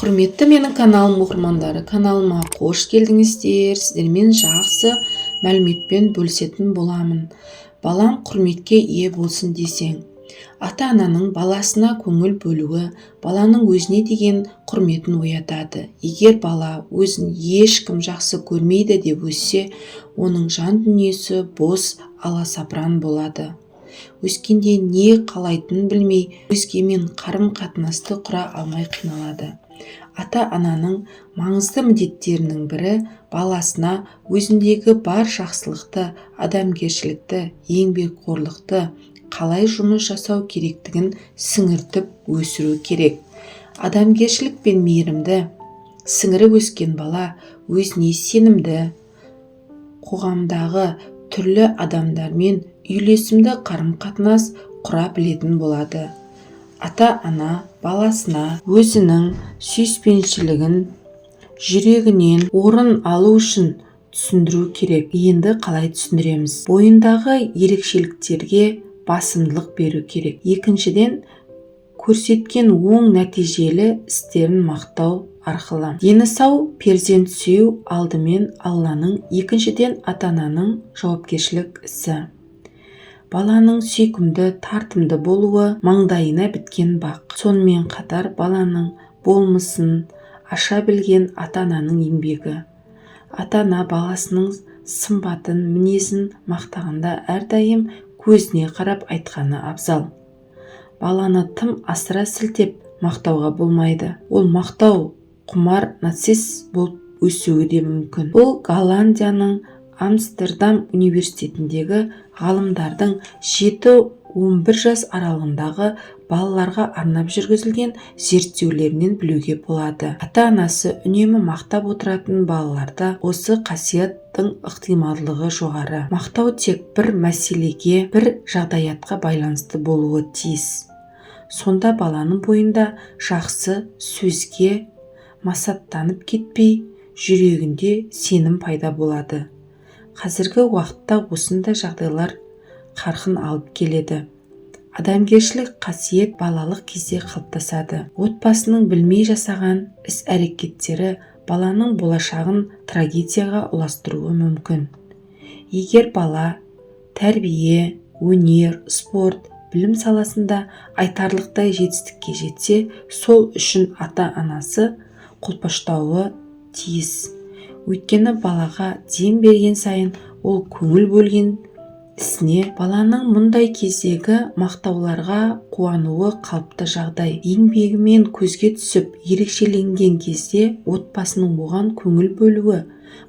Құрметті менің каналым оқырмандары, каналыма қош келдіңіздер. Сіздермен жақсы мәліметпен бөлісетін боламын. Балам құрметке ие болсын десең, ата-ананың баласына көңіл бөлуі баланың өзіне деген құрметін оятады. Егер бала өзін ешкім жақсы көрмейді деп өссе, оның жан дүниесі бос аласапыран болады. Өскенде не қалайтынын білмей, өзгемен қарым-қатынасты құра алмай қиналады. Ата-ананың маңызды міндеттерінің бірі баласына өзіндегі бар жақсылықты, адамгершілікті, еңбекқорлықты, қалай жұмыс жасау керектігін сіңіртіп өсіру керек. Адамгершілік пен мейірімді сіңіріп өскен бала өзіне сенімді, қоғамдағы түрлі адамдармен үйлесімді қарым-қатынас құра білетін болады. Ата-ана баласына өзінің сүйіспеншілігін жүрегінен орын алу үшін түсіндіру керек. Енді қалай түсіндіреміз? Бойындағы ерекшеліктерге басымдылық беру керек. Екіншіден, көрсеткен оң нәтижелі істерін мақтау арқылы. Дені сау перзент сүю алдымен Алланың, екіншіден ата-ананың жауапкершілік ісі. Баланың сүйкімді, тартымды болуы маңдайына біткен бақ. Сонымен қатар баланың болмысын аша білген ата-ананың еңбегі. Ата-ана баласының сымбатын, мінезін мақтағанда әрдайым көзіне қарап айтқаны абзал. Баланы тым асыра сілтеп мақтауға болмайды. Ол мақтау құмар нарцисс болып өсуі де мүмкін. Бұл Голландияның Амстердам университетіндегі ғалымдардың 7-11 жас аралығындағы балаларға арнап жүргізілген зерттеулерінен білуге болады. Ата-анасы үнемі мақтап отыратын балаларда осы қасиеттің ықтималдығы жоғары. Мақтау тек бір мәселеге, бір жағдаятқа байланысты болуы тиіс. Сонда баланың бойында жақсы сөзге масаттанып кетпей, жүрегінде сенім пайда болады. Қазіргі уақытта осындай жағдайлар қарқын алып келеді. Адамгершілік қасиет балалық кезде қалыптасады. Отбасының білмей жасаған іс-әрекеттері баланың болашағын трагедияға ұластыруы мүмкін. Егер бала тәрбие, өнер, спорт, білім саласында айтарлықтай жетістікке жетсе, сол үшін ата-анасы қолпаштауы тиіс. Өйткені балаға дем берген сайын ол көңіл бөлген ісіне, баланың мұндай кездегі мақтауларға қуануы қалыпты жағдай. Еңбегімен көзге түсіп, ерекшеленген кезде отбасының оған көңіл бөлуі,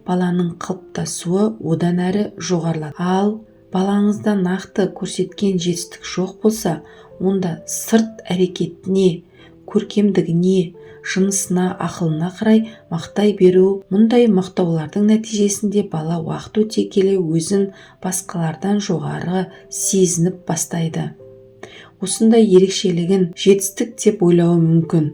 баланың қалыптасуы одан әрі жоғарылады. Ал балаңызда нақты көрсеткен жетістік жоқ болса, онда сырт әрекетіне, көркемдігіне, жынысына, ақылына қарай мақтай беру. Мұндай мақтаулардың нәтижесінде бала уақыт өте келе өзін басқалардан жоғары сезініп бастайды. Осындай ерекшелігін жетістік деп ойлауы мүмкін.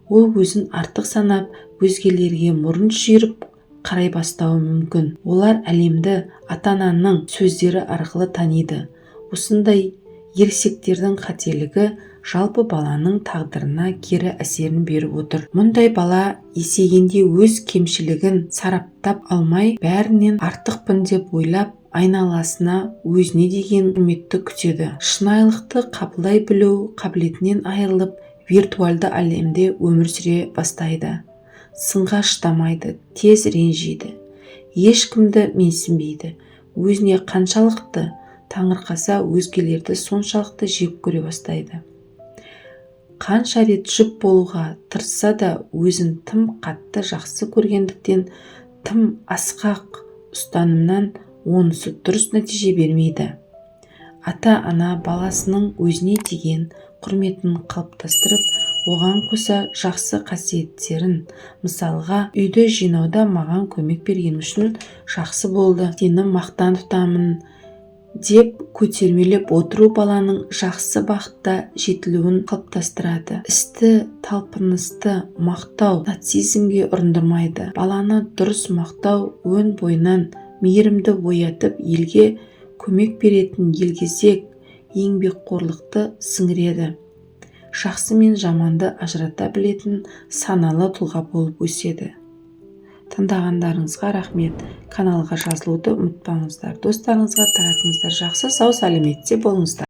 Ол өзін артық санап, өзгелерге мұрын шүйіріп қарай бастауы мүмкін. Олар әлемді ата-ананың сөздері арқылы таниды. Осындай ересектердің қателігі жалпы баланың тағдырына кері әсерін беріп отыр. Мұндай бала есейгенде өз кемшілігін сараптап алмай, бәрінен артықпын деп ойлап, айналасына өзіне деген құрметті күтеді. Шынайылықты қабылдай білу қабілетінен айырылып, виртуалды әлемде өмір сүре бастайды. Сынға шыдамайды, тез ренжиді, ешкімді менсінбейді. Өзіне қаншалықты таңырқаса, өзгелерді соншалықты жек көре бастайды. Қанша рет жұп болуға тырысса да, өзін тым қатты жақсы көргендіктен, тым асқақ ұстанымнан онысы дұрыс нәтиже бермейді. Ата-ана баласының өзіне деген құрметін қалыптастырып, оған қоса жақсы қасиеттерін, мысалға, үйді жинауда маған көмек берген үшін жақсы болды, сені мақтан тұтамын деп көтермелеп отыру баланың жақсы бақытта жетілуін қалыптастырады. Істі, талпынысты мақтау нацизмге ұрындырмайды. Баланы дұрыс мақтау өн бойынан мейірімді оятып, елге көмек беретін елгезек еңбекқорлықты сіңіреді. жақсы мен жаманды ажырата білетін саналы тұлға болып өседі. Тыңдағандарыңызға рахмет. Каналға жазылуды ұмытпаңыздар. Достарыңызға таратыңыздар. Жақсы, сау сәлеметте болыңыздар.